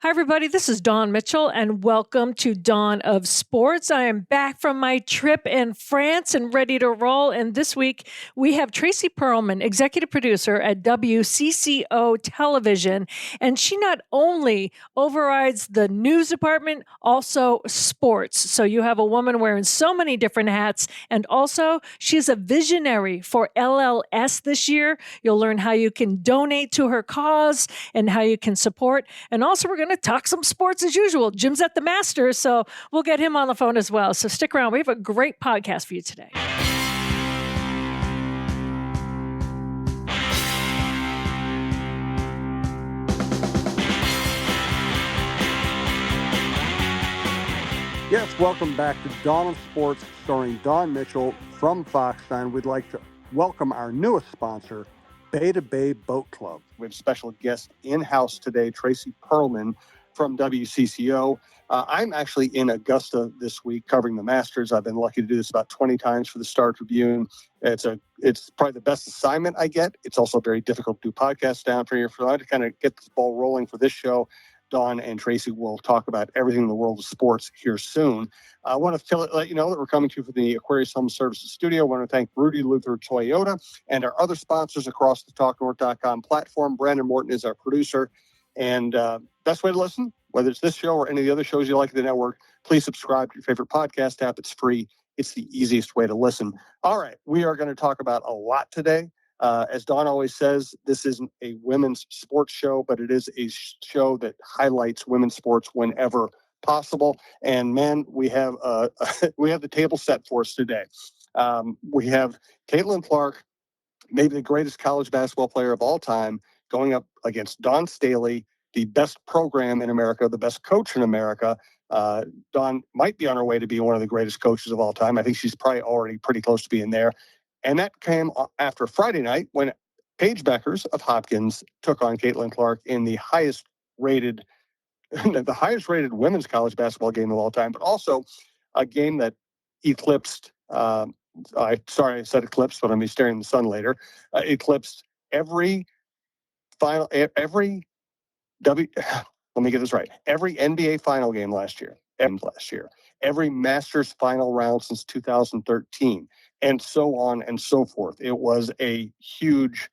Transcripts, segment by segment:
Hi, everybody. This is Dawn Mitchell, and welcome to Dawn of Sports. I am back from my trip in France and ready to roll. And this week, we have Tracy Perlman, executive producer at WCCO Television. And she not only overrides the news department, also sports. So you have a woman wearing so many different hats. And also, she's a visionary for LLS this year. You'll learn how you can donate to her cause and how you can support. And also, we're going to talk some sports as usual. Jim's at the Masters, so we'll get him on the phone as well. So stick around. We have a great podcast for you today. Yes, welcome back to Dawn of Sports, starring Dawn Mitchell from Fox. And we'd like to welcome our newest sponsor, Bay to Bay Boat Club. We have special guest in-house today, Tracy Perlman from WCCO. I'm actually in Augusta this week covering the Masters. I've been lucky to do this about 20 times for the Star Tribune. It's probably the best assignment I get. It's also very difficult to do podcasts down for here. So I had to kind of get this ball rolling for this show. Dawn and Tracy will talk about everything in the world of sports here soon. I want to let you know that we're coming to you from the Aquarius Home Services studio. I want to thank Rudy Luther Toyota and our other sponsors across the TalkNorth.com platform. Brandon Morton is our producer. And best way to listen, whether it's this show or any of the other shows you like in the network, please subscribe to your favorite podcast app. It's free. It's the easiest way to listen. All right, we are going to talk about a lot today. As Dawn always says, this isn't a women's sports show, but it is a show that highlights women's sports whenever possible. And man, we have the table set for us today. We have Caitlin Clark, maybe the greatest college basketball player of all time, going up against Dawn Staley, the best program in America, the best coach in America. Dawn might be on her way to be one of the greatest coaches of all time. I think she's probably already pretty close to being there. And that came after Friday night when Paige Beckers of Hopkins took on Caitlin Clark in the highest rated women's college basketball game of all time, but also a game that eclipsed, I said eclipsed, but I'm be staring in the sun later, eclipsed every NBA final game last year, every Masters final round since 2013, and so on and so forth. It was a huge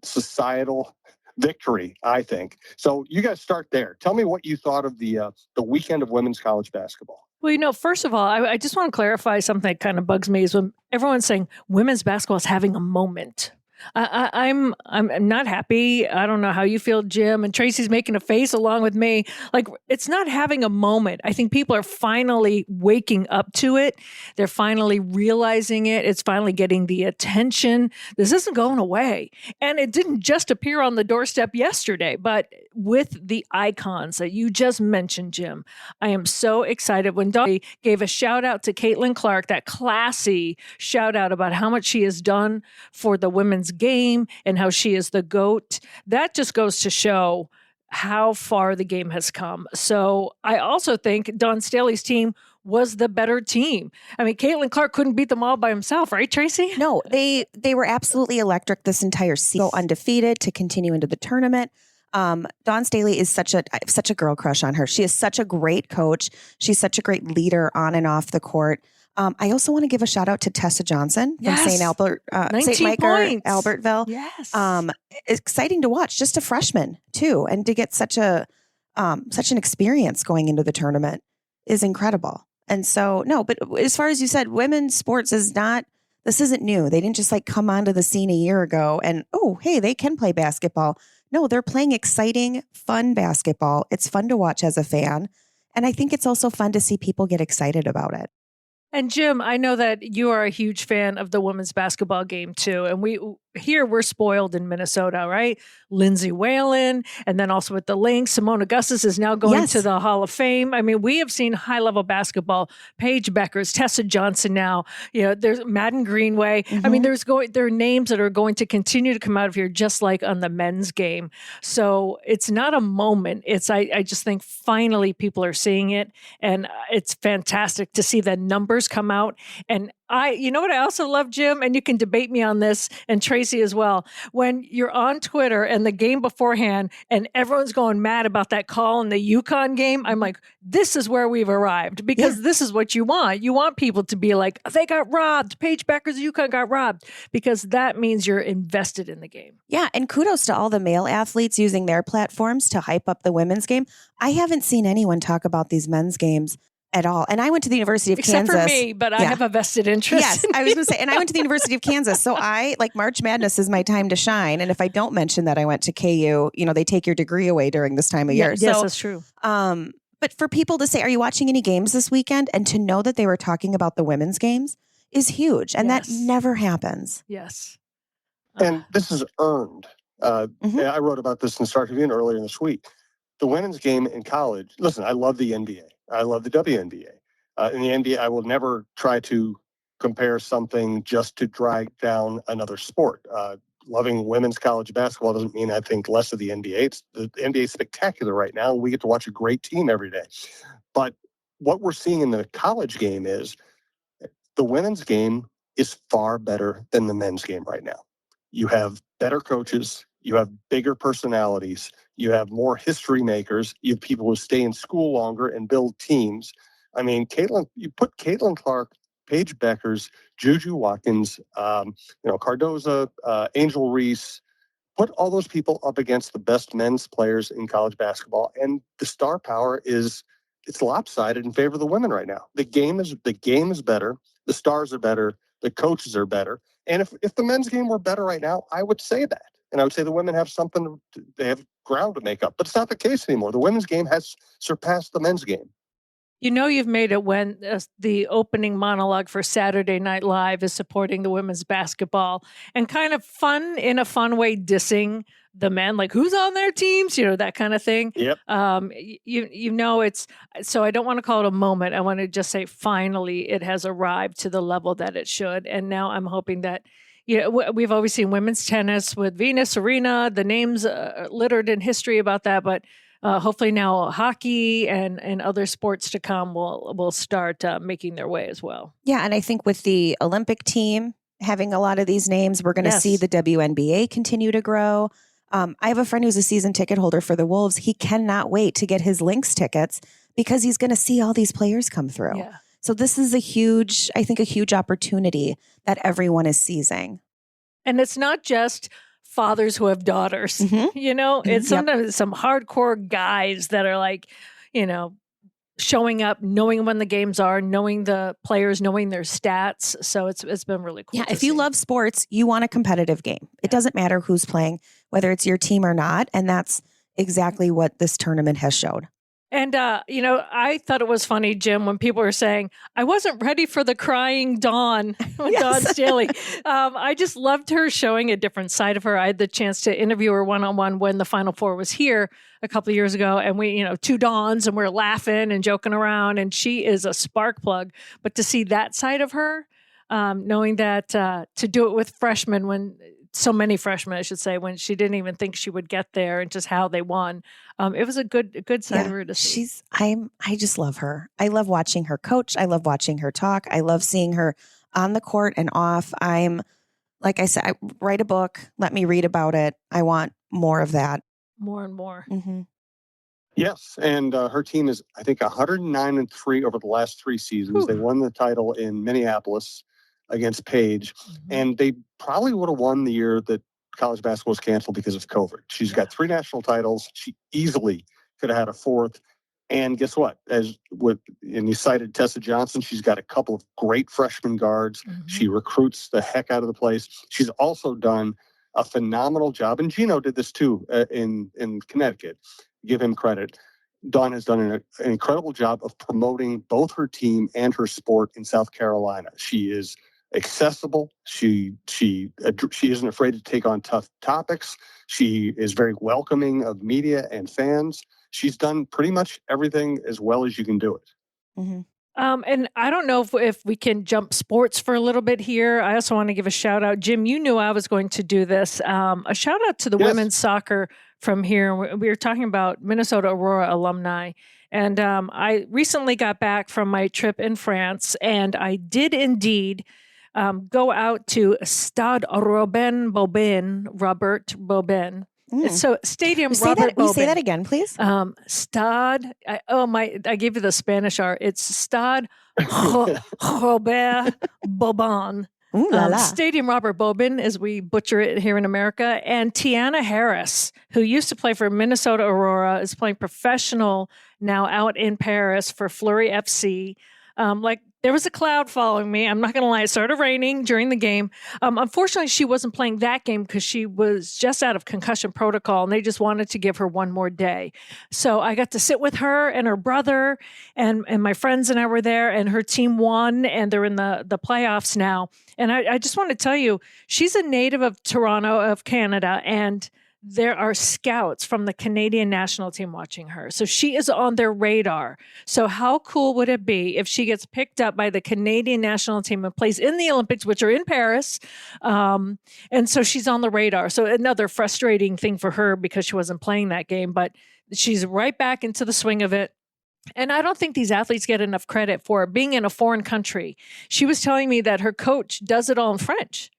societal victory, I think. So you guys start there. Tell me what you thought of the weekend of women's college basketball. Well, first of all, I just want to clarify something that kind of bugs me is when everyone's saying women's basketball is having a moment. I'm not happy. I don't know how you feel, Jim, and Tracy's making a face along with me. Like, it's not having a moment. I think people are finally waking up to it. They're finally realizing it. It's finally getting the attention. This isn't going away. And it didn't just appear on the doorstep yesterday, but with the icons that you just mentioned, Jim, I am so excited when Dawn gave a shout out to Caitlin Clark, that classy shout out about how much she has done for the women's game and how she is the GOAT. That just goes to show how far the game has come. So I also think Dawn Staley's team was the better team. I mean, Caitlin Clark couldn't beat them all by himself, right, Tracy? No, they were absolutely electric this entire season, undefeated to continue into the tournament. Dawn Staley is such a girl crush on her. She is such a great coach. She's such a great leader on and off the court. I also want to give a shout out to Tessa Johnson from St. Micah, Albertville. Yes. Exciting to watch. Just a freshman too, and to get such an experience going into the tournament is incredible. And so, no, but as far as you said, women's sports this isn't new. They didn't just come onto the scene a year ago and, oh, hey, they can play basketball. No, they're playing exciting, fun basketball. It's fun to watch as a fan. And I think it's also fun to see people get excited about it. And Jim, I know that you are a huge fan of the women's basketball game too. And we're spoiled in Minnesota, right? Lindsay Whalen, and then also with the Lynx, Simone Augustus is now going to the Hall of Fame. I mean, we have seen high-level basketball. Paige Beckers, Tessa Johnson now. There's Madden Greenway. Mm-hmm. I mean, there are names that are going to continue to come out of here, just like on the men's game. So it's not a moment. I just think finally people are seeing it, and it's fantastic to see the numbers come out. And You know what I also love, Jim, and you can debate me on this, and Tracy as well. When you're on Twitter and the game beforehand and everyone's going mad about that call in the UConn game, I'm like, this is where we've arrived, because this is what you want. You want people to be like, they got robbed. Paige Becker's UConn got robbed, because that means you're invested in the game. Yeah, and kudos to all the male athletes using their platforms to hype up the women's game. I haven't seen anyone talk about these men's games at all. And I went to the University of Except Kansas. for me, but I have a vested interest. Yes, I was going to say, and I went to the University of Kansas. So March Madness is my time to shine. And if I don't mention that I went to KU, they take your degree away during this time of year. Yes, that's true. But for people to say, are you watching any games this weekend? And to know that they were talking about the women's games is huge. And that never happens. Yes. And this is earned. I wrote about this in Star Tribune earlier this week. The women's game in college, listen, I love the NBA. I love the WNBA. In the NBA, I will never try to compare something just to drag down another sport. Loving women's college basketball doesn't mean I think less of the NBA. The NBA is spectacular right now. We get to watch a great team every day. But what we're seeing in the college game is the women's game is far better than the men's game right now. You have better coaches. You have bigger personalities. You have more history makers. You have people who stay in school longer and build teams. I mean, you put Caitlin Clark, Paige Beckers, Juju Watkins, Cardoza, Angel Reese, put all those people up against the best men's players in college basketball, and the star power it's lopsided in favor of the women right now. The game is better. The stars are better. The coaches are better. And if the men's game were better right now, I would say that. And I would say the women have they have ground to make up. But it's not the case anymore. The women's game has surpassed the men's game. You've made it when the opening monologue for Saturday Night Live is supporting the women's basketball and kind of in a fun way, dissing the men, like who's on their teams, that kind of thing. Yep. It's, so I don't want to call it a moment. I want to just say, finally, it has arrived to the level that it should. And now I'm hoping that, we've always seen women's tennis with Venus, Serena, the names littered in history about that, but hopefully now hockey and other sports to come will start making their way as well. Yeah, and I think with the Olympic team having a lot of these names, we're going to see the WNBA continue to grow. I have a friend who's a season ticket holder for the Wolves. He cannot wait to get his Lynx tickets because he's going to see all these players come through. Yeah. So this is a huge opportunity that everyone is seizing. And it's not just fathers who have daughters, it's sometimes some hardcore guys that are like, showing up, knowing when the games are, knowing the players, knowing their stats. So it's been really cool. Yeah, if you love sports, you want a competitive game. It doesn't matter who's playing, whether it's your team or not. And that's exactly what this tournament has showed. And, I thought it was funny, Jim, when people were saying, I wasn't ready for the crying Dawn, Dawn Staley. I just loved her showing a different side of her. I had the chance to interview her one-on-one when the Final Four was here a couple of years ago. And we, two Dawns, and we're laughing and joking around. And she is a spark plug. But to see that side of her, knowing that to do it with freshmen so many freshmen, I should say, when she didn't even think she would get there, and just how they won. It was a good side of her to see. I just love her. I love watching her coach. I love watching her talk. I love seeing her on the court and off. Like I said, I write a book. Let me read about it. I want more of that. More and more. Mm-hmm. Yes, and her team is, I think, 109-3 over the last 3 seasons. Whew. They won the title in Minneapolis against Paige, and they probably would have won the year that college basketball was canceled because of COVID. She's got 3 national titles. She easily could have had a 4th. And guess what? And you cited Tessa Johnson. She's got a couple of great freshman guards. Mm-hmm. She recruits the heck out of the place. She's also done a phenomenal job, and Gino did this too in Connecticut. Give him credit. Dawn has done an incredible job of promoting both her team and her sport in South Carolina. She is accessible. She isn't afraid to take on tough topics. She is very welcoming of media and fans. She's done pretty much everything as well as you can do it. Mm-hmm. And I don't know if we can jump sports for a little bit here. I also want to give a shout out. Jim, you knew I was going to do this. A shout out to the women's soccer from here. We were talking about Minnesota Aurora alumni. And I recently got back from my trip in France, and I did indeed go out to Stade Robert Bobin. So Stadium Robert Bobin. Say that again, please. Stade. I gave you the Spanish art. It's Stade Robert Bobin. Stadium Robert Bobin, as we butcher it here in America. And Tiana Harris, who used to play for Minnesota Aurora, is playing professional now out in Paris for Fleury FC. There was a cloud following me. I'm not going to lie. It started raining during the game. Unfortunately, she wasn't playing that game because she was just out of concussion protocol, and they just wanted to give her one more day. So I got to sit with her and her brother, and my friends and I were there, and her team won, and they're in the playoffs now. And I just want to tell you, she's a native of Toronto, of Canada, and there are scouts from the Canadian national team watching her. So she is on their radar. So how cool would it be if she gets picked up by the Canadian national team and plays in the Olympics, which are in Paris? And so she's on the radar. So another frustrating thing for her because she wasn't playing that game, but she's right back into the swing of it. And I don't think these athletes get enough credit for being in a foreign country. She was telling me that her coach does it all in French.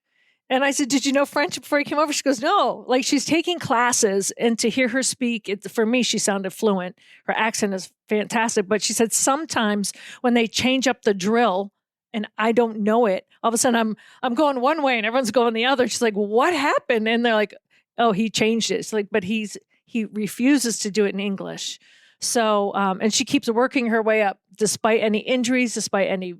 And I said, did you know French before you came over? She goes, no. She's taking classes, and to hear her speak, for me, she sounded fluent. Her accent is fantastic. But she said sometimes when they change up the drill and I don't know it, all of a sudden I'm going one way and everyone's going the other. She's like, what happened? And they're like, oh, he changed it. It's like, but he refuses to do it in English. So, and she keeps working her way up despite any injuries, despite any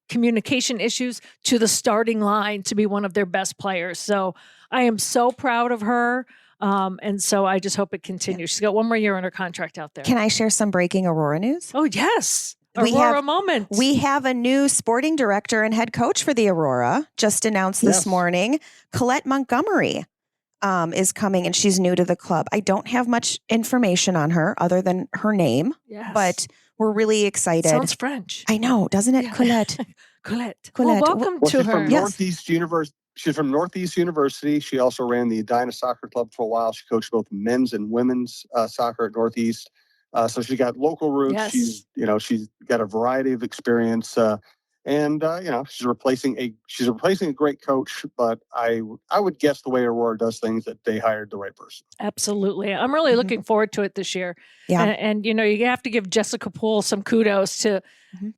communication issues, to the starting line to be one of their best players. So I am so proud of her. And so I just hope it continues. She's got one more year on her contract out there. Can I share some breaking Aurora news? Oh, yes. Aurora moment. We have a new sporting director and head coach for the Aurora, just announced this morning. Colette Montgomery is coming, and she's new to the club. I don't have much information on her other than her name, but we're really excited. Sounds French. I know, doesn't it, Colette? Colette. Well, welcome to her. From Northeast University. She's from Northeast University. She also ran the Edina Soccer Club for a while. She coached both men's and women's soccer at Northeast. So she got local roots. Yes. She's got a variety of experience. She's replacing a great coach, but I would guess the way Aurora does things that they hired the right person. Absolutely. I'm really looking forward to it this year. Yeah. And you have to give Jessica Poole some kudos to,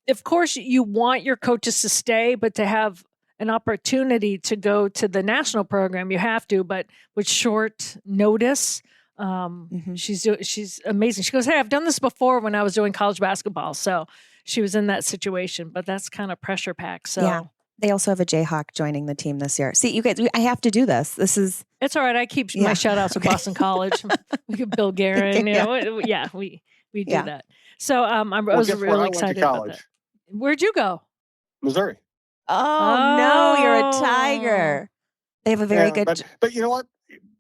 of course, you want your coaches to stay, but to have an opportunity to go to the national program, you have to, but with short notice, she's amazing. She goes, hey, I've done this before when I was doing college basketball. So she was in that situation, but that's kind of pressure packed. So yeah, they also have a Jayhawk joining the team this year. See, you guys, I have to do this. It's all right. I keep my shout outs to Boston College. We could Bill Guerin, we do that. So I was really excited about that. Where'd you go? Missouri. Oh no, you're a Tiger. They have a very good. But you know what?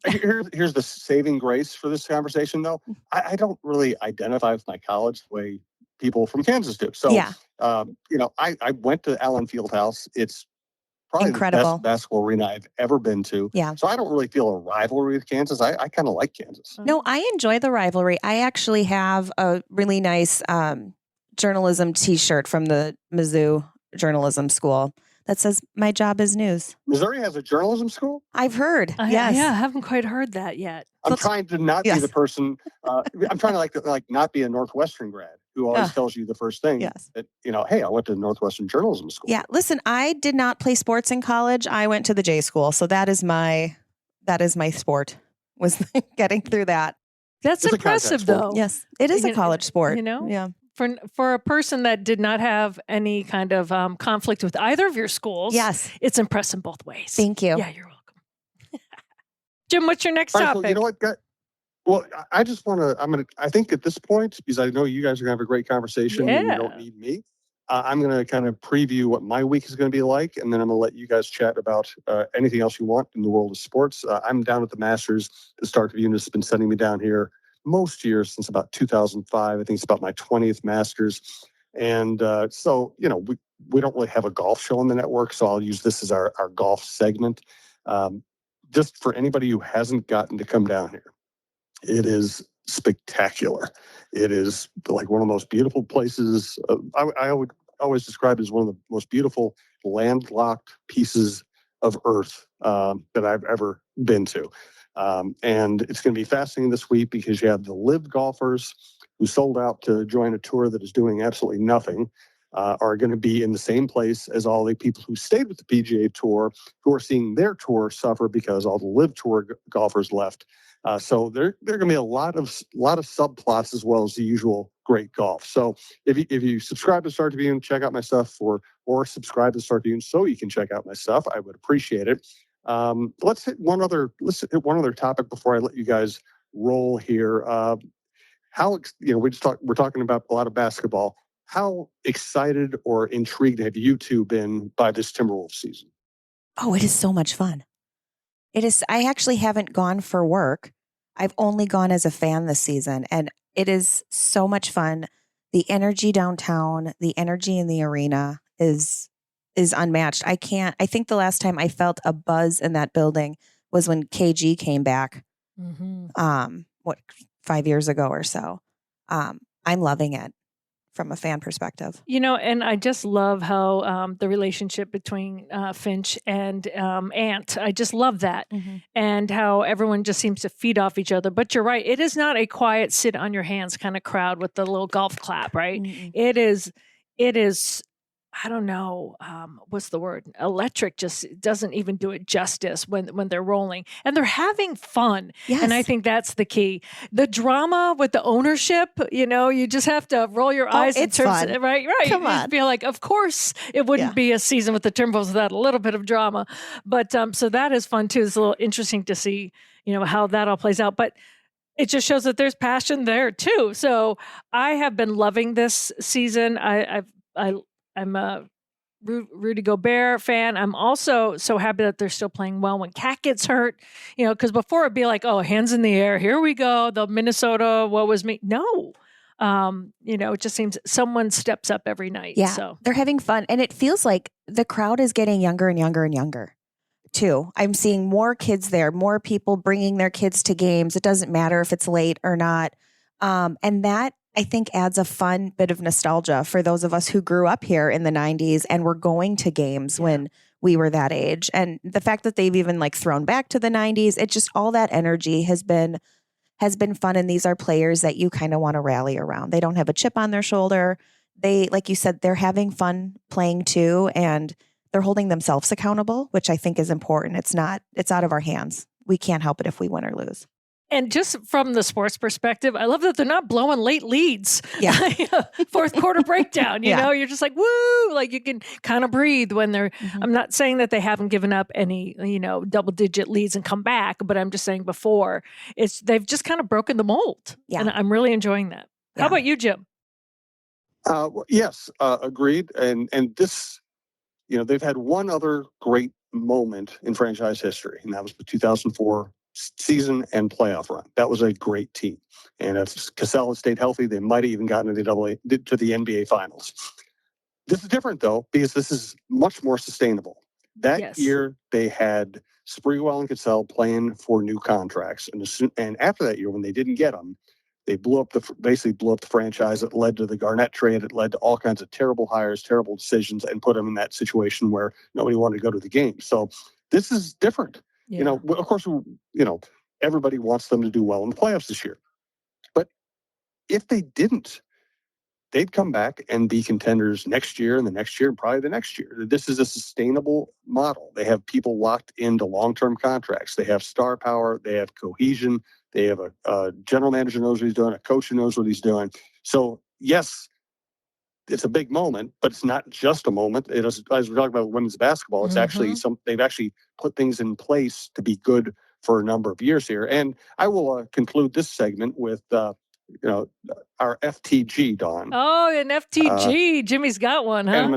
Here's the saving grace for this conversation, though. I don't really identify with my college the way people from Kansas do. So, I went to Allen Fieldhouse. It's probably incredible. The best basketball arena I've ever been to. Yeah. So I don't really feel a rivalry with Kansas. I kind of like Kansas. No, I enjoy the rivalry. I actually have a really nice journalism T-shirt from the Mizzou Journalism School that says, my job is news. Missouri has a journalism school? I've heard. Yes. Yeah, I haven't quite heard that yet. I'm trying to not be the person, I'm trying to not be a Northwestern grad who always tells you the first thing that, hey, I went to Northwestern Journalism School. Yeah, listen, I did not play sports in college. I went to the J school. So that is my sport, was getting through that. That's impressive, though. Yes, it is a college sport. Yeah. For a person that did not have any kind of conflict with either of your schools, it's impressive both ways. Thank you. Yeah, you're welcome. Jim, what's your next topic? So you know what? Well, I just want to, I think at this point, because I know you guys are going to have a great conversation and you don't need me, I'm going to kind of preview what my week is going to be like, and then I'm going to let you guys chat about anything else you want in the world of sports. I'm down at the Masters. The Star Tribune has been sending me down here most years since about 2005. I think it's about my 20th Masters. And so, we don't really have a golf show on the network, so I'll use this as our golf segment. Just for anybody who hasn't gotten to come down here, It is spectacular. It is like one of the most beautiful places. I would always describe it as one of the most beautiful landlocked pieces of Earth that I've ever been to. And it's going to be fascinating this week because you have the live golfers who sold out to join a tour that is doing absolutely nothing. Are going to be in the same place as all the people who stayed with the PGA Tour, who are seeing their tour suffer because all the live tour golfers left. So there are going to be a lot of subplots as well as the usual great golf. So if you subscribe to Start Tribune, check out my stuff, or subscribe to Start Tribune so you can check out my stuff. I would appreciate it. Let's hit one other topic before I let you guys roll here. We're talking about a lot of basketball. How excited or intrigued have you two been by this Timberwolves season? Oh, it is so much fun. It is. I actually haven't gone for work. I've only gone as a fan this season, and it is so much fun. The energy downtown, the energy in the arena is unmatched. I think the last time I felt a buzz in that building was when KG came back. Mm-hmm. 5 years ago or so. I'm loving it from a fan perspective. And I just love how the relationship between Finch and Ant, I just love that. Mm-hmm. And how everyone just seems to feed off each other. But you're right. It is not a quiet sit on your hands kind of crowd with the little golf clap, right? Mm-hmm. It is, I don't know, what's the word? Electric just doesn't even do it justice when they're rolling. And they're having fun. Yes. And I think that's the key. The drama with the ownership, you just have to roll your eyes. It's fun. Right. Come on. You feel like, of course, it wouldn't be a season with the Timberwolves without a little bit of drama. But so that is fun, too. It's a little interesting to see, how that all plays out. But it just shows that there's passion there, too. So I have been loving this season. I'm a Rudy Gobert fan. I'm also so happy that they're still playing well when Cat gets hurt, because before it'd be like, oh, hands in the air. Here we go. The Minnesota, what was me? No. It just seems someone steps up every night. Yeah, so they're having fun. And it feels like the crowd is getting younger and younger and younger, too. I'm seeing more kids there, more people bringing their kids to games. It doesn't matter if it's late or not. And that, I think, adds a fun bit of nostalgia for those of us who grew up here in the 90s and were going to games when we were that age. And the fact that they've even thrown back to the 90s, it just, all that energy has been fun. And these are players that you kind of want to rally around. They don't have a chip on their shoulder. They, like you said, they're having fun playing too. And they're holding themselves accountable, which I think is important. It's out of our hands. We can't help it if we win or lose. And just from the sports perspective, I love that they're not blowing late leads. Yeah. Fourth quarter breakdown, you're just like, woo, like you can kind of breathe when they're, I'm not saying that they haven't given up any, double digit leads and come back, but I'm just saying before they've just kind of broken the mold. Yeah. And I'm really enjoying that. Yeah. How about you, Jim? Yes, agreed. And this, they've had one other great moment in franchise history, and that was the 2004 season and playoff run. That was a great team. And if Cassell had stayed healthy, they might have even gotten to the NBA Finals. This is different, though, because this is much more sustainable. That year, they had Sprewell and Cassell playing for new contracts. And after that year, when they didn't get them, they basically blew up the franchise. It led to the Garnett trade. It led to all kinds of terrible hires, terrible decisions, and put them in that situation where nobody wanted to go to the game. So this is different. Yeah. Of course, everybody wants them to do well in the playoffs this year. But if they didn't, they'd come back and be contenders next year and the next year and probably the next year. This is a sustainable model. They have people locked into long-term contracts. They have star power. They have cohesion. They have a general manager who knows what he's doing, a coach who knows what he's doing. So, yes, it's a big moment, but it's not just a moment. As we're talking about women's basketball, it's actually they've actually put things in place to be good for a number of years here. And I will conclude this segment with our FTG, Dawn. Oh, an FTG. Jimmy's got one, huh? And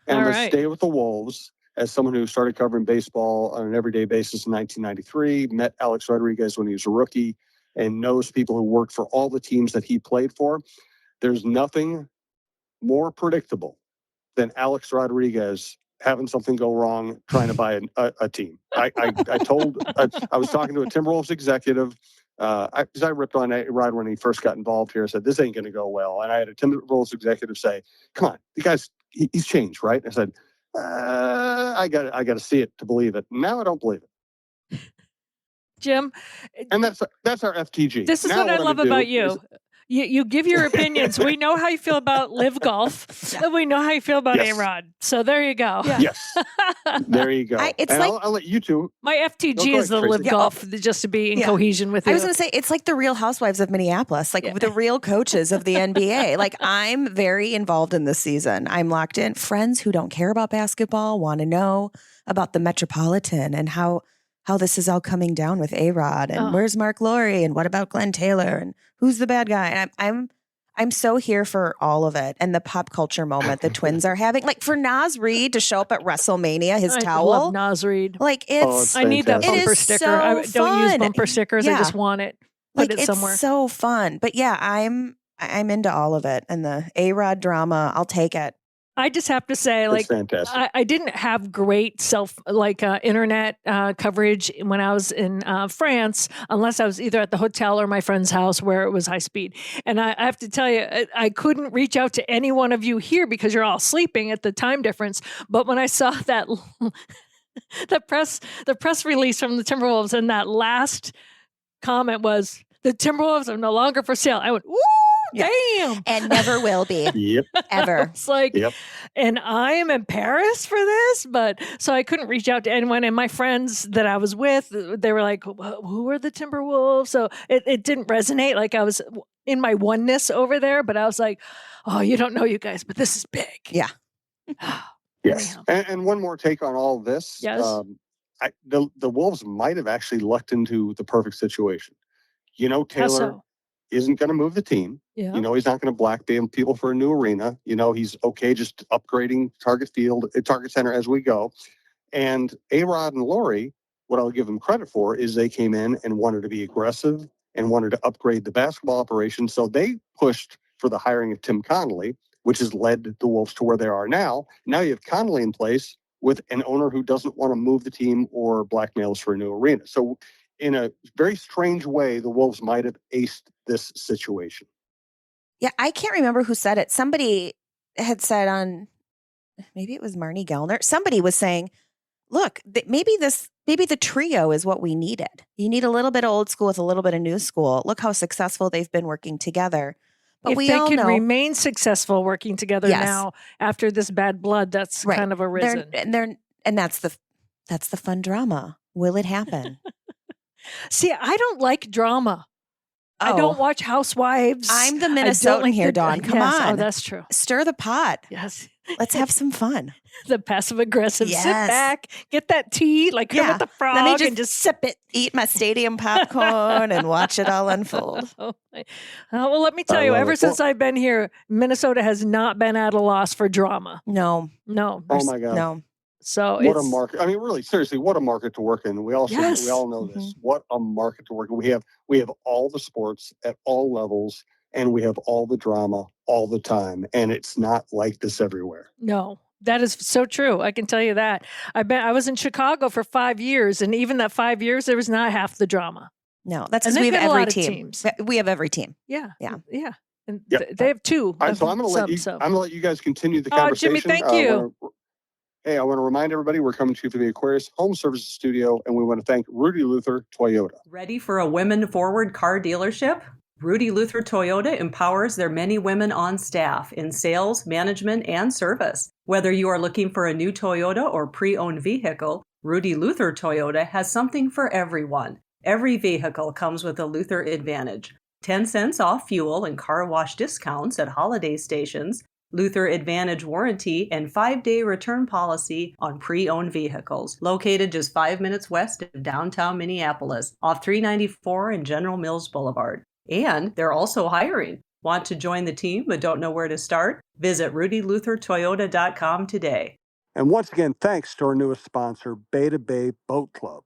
I'm going to stay with the Wolves as someone who started covering baseball on an everyday basis in 1993, met Alex Rodriguez when he was a rookie, and knows people who worked for all the teams that he played for. There's nothing more predictable than Alex Rodriguez having something go wrong trying to buy a team. I was talking to a Timberwolves executive Because I ripped on A-Rod when he first got involved here. I said, this ain't going to go well. And I had a Timberwolves executive say, come on, the guy's, he's changed, right? I said, I got to see it to believe it. Now I don't believe it. Jim. And that's our FTG. This is what I love about you. You give your opinions. We know how you feel about Live Golf. And we know how you feel about A-Rod. So there you go. Yeah. Yes. There you go. I'll let you two. My FTG is the Live Golf, just to be in cohesion with you. I was going to say, it's like the Real Housewives of Minneapolis, like the real coaches of the NBA. Like, I'm very involved in this season. I'm locked in. Friends who don't care about basketball want to know about the Metropolitan and how this is all coming down with A-Rod and where's Mark Laurie and what about Glenn Taylor and who's the bad guy? And I'm so here for all of it and the pop culture moment the Twins are having. Like for Nas Reed to show up at WrestleMania, his towel. I love Nas Reed. Like it's I need that bumper sticker. So I don't use bumper stickers. I just want it. Put it somewhere. It's so fun. But yeah, I'm into all of it. And the A-Rod drama, I'll take it. I just have to say, like, I didn't have great internet coverage when I was in France, unless I was either at the hotel or my friend's house where it was high speed. And I have to tell you, I couldn't reach out to any one of you here because you're all sleeping at the time difference. But when I saw that the press release from the Timberwolves and that last comment was, the Timberwolves are no longer for sale. I went, ooh. Damn. And never will be. Yep. Ever. It's like, and I am embarrassed for this, but so I couldn't reach out to anyone. And my friends that I was with, they were like, who are the Timberwolves? So it didn't resonate. Like I was in my oneness over there, but I was like, oh, you don't know you guys, but this is big. Yeah. Yes. And one more take on all of this. Yes. The Wolves might have actually lucked into the perfect situation. Taylor isn't going to move the team. Yeah. He's not going to blackmail people for a new arena. He's okay just upgrading Target Center as we go. And A-Rod and Laurie, what I'll give them credit for is they came in and wanted to be aggressive and wanted to upgrade the basketball operation. So they pushed for the hiring of Tim Connolly, which has led the Wolves to where they are now. Now you have Connolly in place with an owner who doesn't want to move the team or blackmail us for a new arena. So in a very strange way, the Wolves might have aced this situation. Yeah, I can't remember who said it. Somebody had said on, maybe it was Marnie Gellner. Somebody was saying, look, maybe the trio is what we needed. You need a little bit of old school with a little bit of new school. Look how successful they've been working together. But if we they all can know, remain successful working together now after this bad blood, that's kind of arisen. And that's the fun drama. Will it happen? See, I don't like drama. I don't watch Housewives. I'm the Minnesotan here, Dawn. Come on. Oh, that's true. Stir the pot. Yes. Let's have some fun. The passive aggressive. Yes. Sit back, get that tea, like with the frog, and just sip it. Eat my stadium popcorn and watch it all unfold. Well, let me tell you, ever since I've been here, Minnesota has not been at a loss for drama. No. Oh my God. No. So what a market! I mean, really, seriously, what a market to work in. We all know this. Mm-hmm. What a market to work in. We have all the sports at all levels, and we have all the drama all the time, and it's not like this everywhere. No, that is so true. I can tell you that. I was in Chicago for 5 years, and even that 5 years, there was not half the drama. No, that's because we have every team. We have every team. Yeah. And they have two. All right, so I'm going to let you guys continue the conversation. Jimmy, thank you. I want to remind everybody we're coming to you from the Aquarius Home Services Studio, and we want to thank Rudy Luther Toyota. Ready for a women-forward car dealership? Rudy Luther Toyota empowers their many women on staff in sales, management, and service. Whether you are looking for a new Toyota or pre-owned vehicle, Rudy Luther Toyota has something for everyone. Every vehicle comes with a Luther Advantage. 10 cents off fuel and car wash discounts at holiday stations, Luther Advantage warranty, and 5-day return policy on pre-owned vehicles. Located just 5 minutes west of downtown Minneapolis, off 394 and General Mills Boulevard. And they're also hiring. Want to join the team but don't know where to start? Visit rudyluthertoyota.com today. And once again, thanks to our newest sponsor, Beta Bay Boat Club.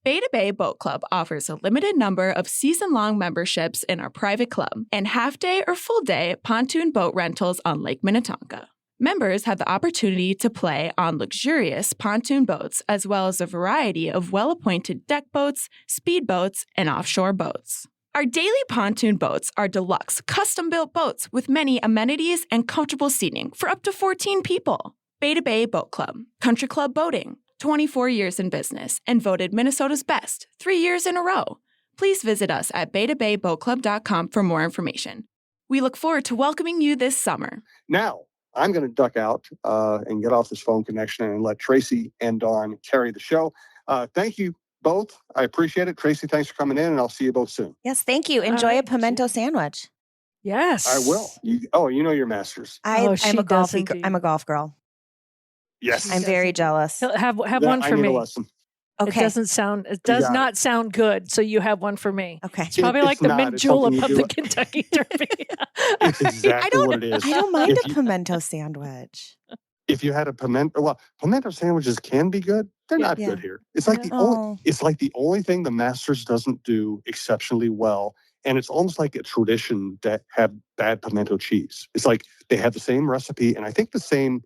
Beta Bay Boat Club offers a limited number of season-long memberships in our private club and half-day or full-day pontoon boat rentals on Lake Minnetonka. Members have the opportunity to play on luxurious pontoon boats as well as a variety of well-appointed deck boats, speedboats, and offshore boats. Our daily pontoon boats are deluxe, custom-built boats with many amenities and comfortable seating for up to 14 people. Bay to Bay Boat Club, Country Club Boating, 24 years in business and voted Minnesota's best 3 years in a row. Please visit us at baytobayboatclub.com for more information. We look forward to welcoming you this summer. Now, I'm going to duck out and get off this phone connection and let Tracy and Dawn carry the show. Thank you both. I appreciate it. Tracy, thanks for coming in, and I'll see you both soon. Yes, thank you. Enjoy a pimento sandwich. Yes. I will. You know your masters. I'm she a does indeed. I'm a golf girl. Yes. I'm very jealous. Have one I for need me. a lesson. Okay. It does not sound good, so you have one for me. Okay. It's probably like the mint julep of the Kentucky Derby. It's exactly what it is. I don't mind a pimento sandwich. If you had a pimento sandwiches can be good. They're not good here. It's like the only thing the Masters doesn't do exceptionally well. And it's almost like a tradition that have bad pimento cheese. It's like they have the same recipe and I think the same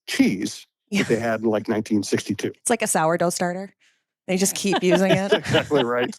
cheese that they had in like 1962. It's like a sourdough starter. They just keep using it. Exactly right.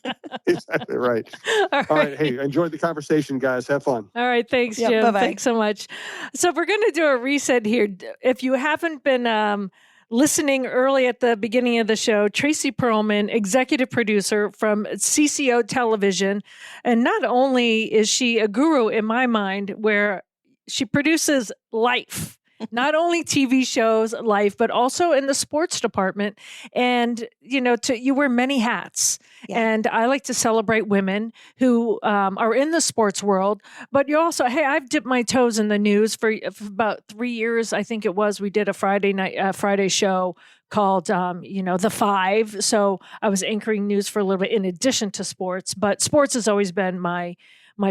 Exactly right. All right. Hey, enjoyed the conversation, guys. Have fun. All right. Thanks, Yep, Jim. bye-bye. Thanks so much. So we're going to do a reset here. If you haven't been listening early at the beginning of the show, Tracy Perlman, executive producer from CCO Television. And not only is she a guru in my mind, where she produces life. Not only TV shows, life, but also in the sports department. And, you wear many hats. Yeah. And I like to celebrate women who are in the sports world. But you also, I've dipped my toes in the news for about 3 years. I think it was. We did a Friday show called, The Five. So I was anchoring news for a little bit in addition to sports. But sports has always been my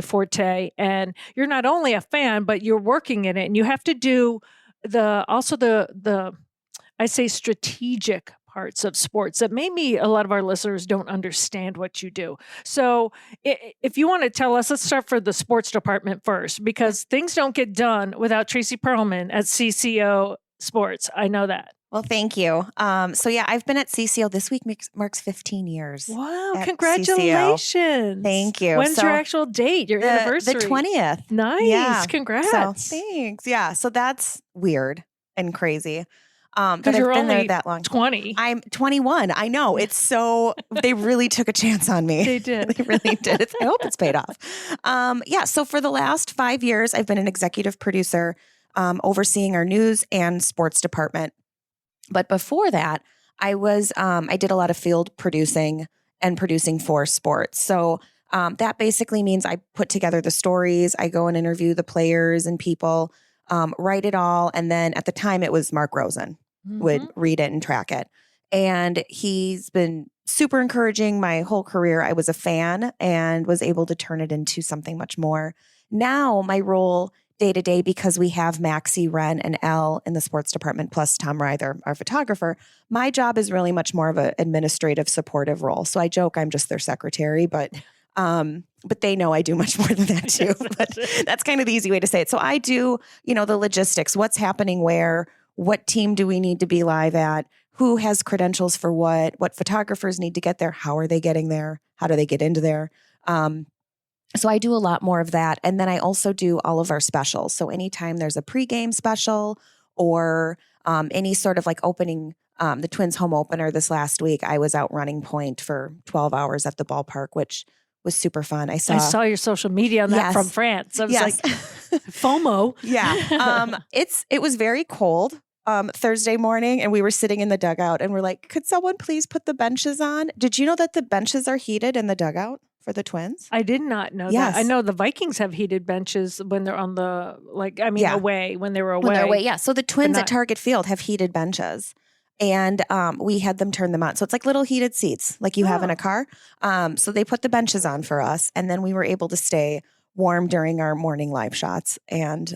forte. And you're not only a fan, but you're working in it. And you have to do the I say strategic parts of sports that maybe a lot of our listeners don't understand what you do. So if you want to tell us, let's start for the sports department first, because things don't get done without Tracy Perlman at CCO Sports. I know that. Well, thank you. I've been at CCO. This week marks 15 years. Wow. at Congratulations. CCO. Thank you. When's your actual date? Your anniversary? The 20th. Nice. Yeah. Congrats. So, thanks. Yeah. So that's weird and crazy. But I've you're been there only that long. 20. I'm 21. I know. It's so, they really took a chance on me. They did. They really did. I hope it's paid off. So for the last 5 years, I've been an executive producer overseeing our news and sports department. But before that, I did a lot of field producing and producing for sports. So that basically means I put together the stories. I go and interview the players and people, write it all. And then at the time it was Mark Rosen would read it and track it. And he's been super encouraging my whole career. I was a fan and was able to turn it into something much more. Now my role day to day, because we have Maxie, Ren, and Elle in the sports department, plus Tom Ryther, our photographer, my job is really much more of an administrative supportive role. So I joke I'm just their secretary, but they know I do much more than that too. But that's kind of the easy way to say it. So I do, the logistics, what's happening where, what team do we need to be live at, who has credentials for what photographers need to get there, how are they getting there, how do they get into there. So I do a lot more of that. And then I also do all of our specials. So anytime there's a pregame special or any sort of like opening, the Twins home opener this last week, I was out running point for 12 hours at the ballpark, which was super fun. I saw your social media on that from France. I was like, FOMO. Yeah. It was very cold Thursday morning, and we were sitting in the dugout and we're like, could someone please put the benches on? Did you know that the benches are heated in the dugout for the Twins? I did not know that. I know the Vikings have heated benches when they're on the, away, when they were away. When they're away, yeah. So the Twins at Target Field have heated benches. And we had them turn them on. So it's like little heated seats like you have in a car. So they put the benches on for us. And then we were able to stay warm during our morning live shots. And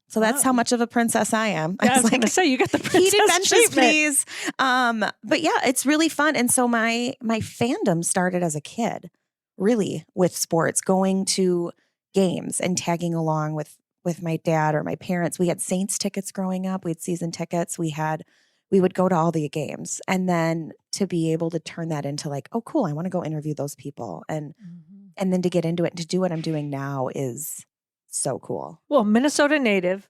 so that's how much of a princess I am. Yeah, I was going to say, you got the princess heated benches, treatment. please. But yeah, it's really fun. And so my fandom started as a kid, really, with sports, going to games and tagging along with my dad or my parents. We had Saints tickets growing up. We had season tickets. We would go to all the games, and then to be able to turn that into like, oh, cool, I want to go interview those people. And And then to get into it and to do what I'm doing now is so cool. Well, Minnesota native.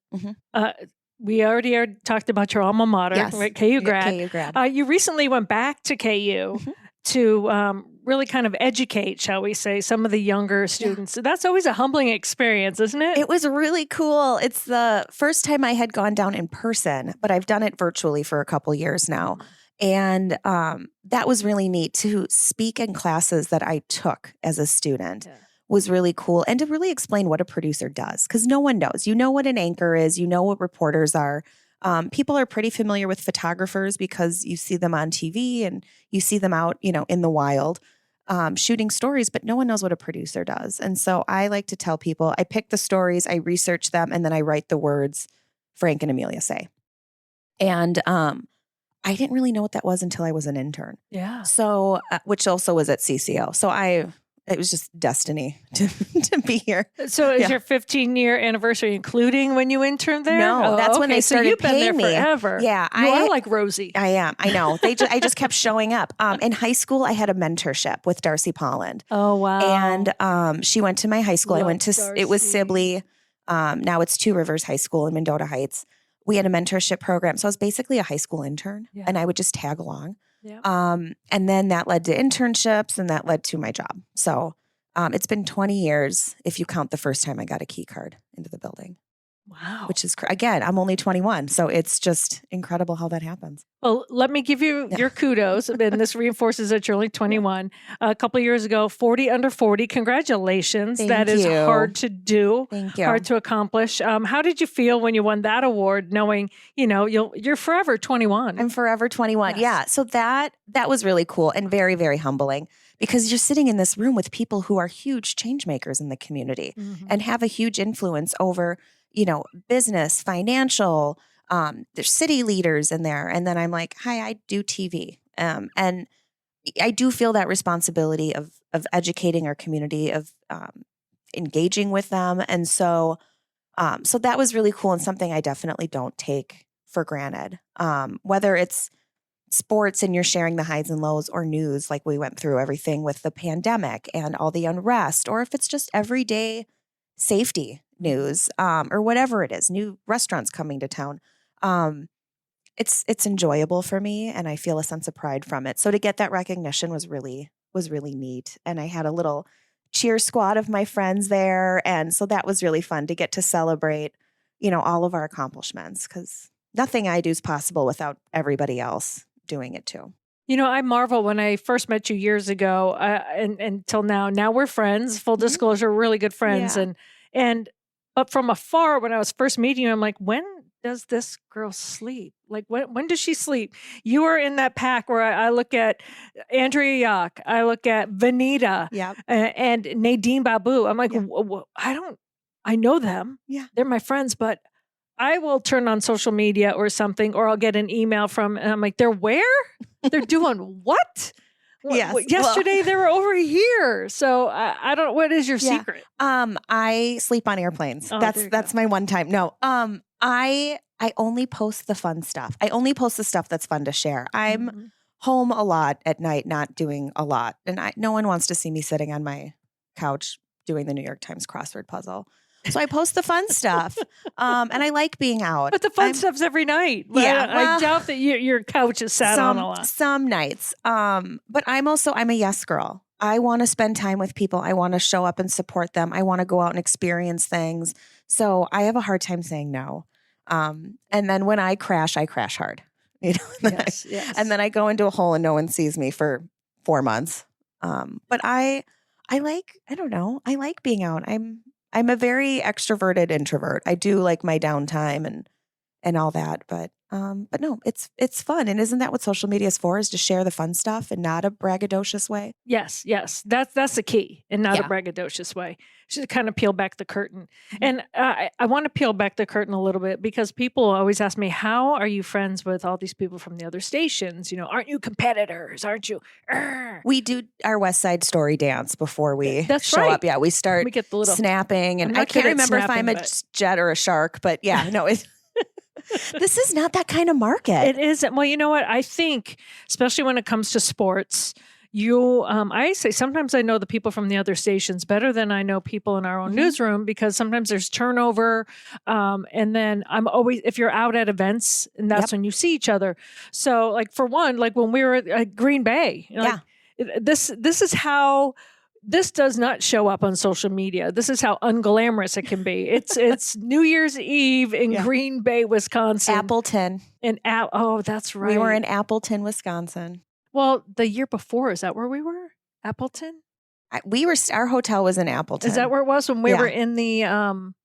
We already talked about your alma mater, Yes. right? KU grad. KU grad. You recently went back to KU to really kind of educate, shall we say, some of the younger students. So that's always a humbling experience, isn't it? It was really cool. It's the first time I had gone down in person, but I've done it virtually for a couple years now. And that was really neat to speak in classes that I took as a student. Was really cool. And to really explain what a producer does, because no one knows. You know what an anchor is. You know what reporters are. People are pretty familiar with photographers because you see them on TV and you see them out, in the wild shooting stories, but no one knows what a producer does. And so I like to tell people, I pick the stories, I research them, and then I write the words Frank and Amelia say. And I didn't really know what that was until I was an intern. Yeah. So, which also was at CCO. So it was just destiny to be here. So is your 15-year anniversary including when you interned there? No, that's when they started so you've paying been me. there forever. Yeah. You are like Rosie. I am. I know. I just kept showing up. In high school, I had a mentorship with Tracy Perlman. Oh, wow. And she went to my high school. Love I went to, Darcy. it was Sibley. Now it's Two Rivers High School in Mendota Heights. We had a mentorship program. So I was basically a high school intern and I would just tag along. Yeah. And then that led to internships and that led to my job. So it's been 20 years if you count the first time I got a key card into the building. Wow. Which is, again, I'm only 21. So it's just incredible how that happens. Well, let me give you your kudos. And this reinforces that you're only 21. A couple of years ago, 40 under 40. Congratulations. Thank that is you. hard to do. Thank you. Hard to accomplish. How did you feel when you won that award, knowing, you're forever 21? I'm forever 21. Yes. Yeah. So that was really cool and very, very humbling because you're sitting in this room with people who are huge change makers in the community and have a huge influence over business, financial, there's city leaders in there. And then I'm like, hi, I do TV. And I do feel that responsibility of educating our community, of engaging with them. And so that was really cool and something I definitely don't take for granted. Whether it's sports and you're sharing the highs and lows or news, like we went through everything with the pandemic and all the unrest, or if it's just everyday safety news, or whatever it is, new restaurants coming to town. It's enjoyable for me and I feel a sense of pride from it. So to get that recognition was really neat. And I had a little cheer squad of my friends there. And so that was really fun to get to celebrate, all of our accomplishments because nothing I do is possible without everybody else doing it too. I marvel when I first met you years ago and until now. Now we're friends, full disclosure, really good friends. Yeah. But from afar, when I was first meeting you, I'm like, when does this girl sleep? Like, when does she sleep? You are in that pack where I look at Andrea Yock, I look at Vanita and Nadine Babu. I'm like, I know them. Yeah. They're my friends, but I will turn on social media or something, or I'll get an email from, and I'm like, they're where? They're doing what? Yes. Yesterday they were over here. So I don't. What is your secret? I sleep on airplanes. Oh, that's my one time. No. I only post the fun stuff. I only post the stuff that's fun to share. I'm home a lot at night, not doing a lot, and no one wants to see me sitting on my couch doing the New York Times crossword puzzle. So I post the fun stuff, and I like being out. But the fun stuff's every night. Yeah, I doubt that your couch is sat on a lot. Some nights. But I'm a yes girl. I want to spend time with people. I want to show up and support them. I want to go out and experience things. So I have a hard time saying no. And then when I crash hard. Yes. And then I go into a hole and no one sees me for 4 months. But I don't know. I like being out. I'm a very extroverted introvert. I do like my downtime and all that, but no, it's fun. And isn't that what social media is for? Is to share the fun stuff and not a braggadocious way? Yes. That's the key, and not a braggadocious way. Should kind of peel back the curtain. And I want to peel back the curtain a little bit because people always ask me, how are you friends with all these people from the other stations? Aren't you competitors? Aren't you? We do our West Side Story dance before we show up. Yeah, we start get the little snapping. And I can't remember if I'm a jet or a shark, but yeah, no, it's this is not that kind of market. It isn't. Well, you know what? I think, especially when it comes to sports, I say sometimes I know the people from the other stations better than I know people in our own newsroom, because sometimes there's turnover. And then I'm always, if you're out at events, and that's when you see each other. So like for one, like when we were at Green Bay, like, this is how. This does not show up on social media. This is how unglamorous it can be. It's New Year's Eve in Green Bay, Wisconsin. Appleton. Oh, that's right. We were in Appleton, Wisconsin. Well, the year before, is that where we were? Appleton? Our hotel was in Appleton. Is that where it was when we were in the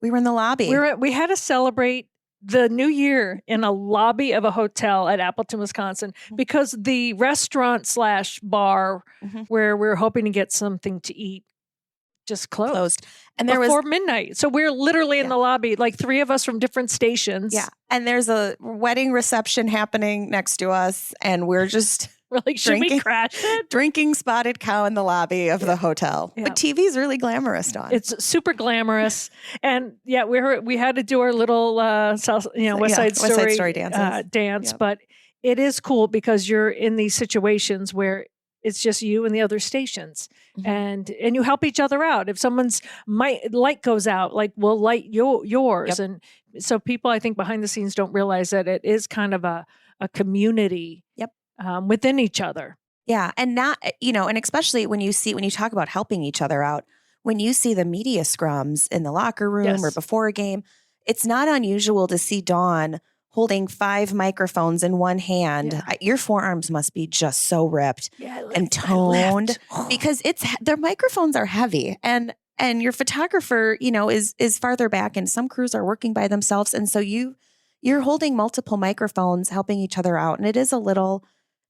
we were in the lobby. We had to celebrate the new year in a lobby of a hotel at Appleton, Wisconsin, because the restaurant / bar where we were hoping to get something to eat just closed. And there before was midnight. So we're literally in the lobby, like 3 of us from different stations. Yeah. And there's a wedding reception happening next to us, and we're just we're like, should we crash it? Drinking Spotted Cow in the lobby of the hotel. Yeah. But TV's really glamorous, Dawn. It's super glamorous. And we had to do our little West Side Story dance. Yep. But it is cool because you're in these situations where it's just you and the other stations, and you help each other out. If someone's light goes out, like we'll light yours. And so people, I think, behind the scenes don't realize that it is kind of a community within each other. Yeah. And not, and especially when you talk about helping each other out, when you see the media scrums in the locker room or before a game, it's not unusual to see Dawn holding 5 microphones in one hand. Yeah. Your forearms must be just so ripped and toned because their microphones are heavy, and your photographer, is farther back, and some crews are working by themselves. And so you're holding multiple microphones, helping each other out. And it is a little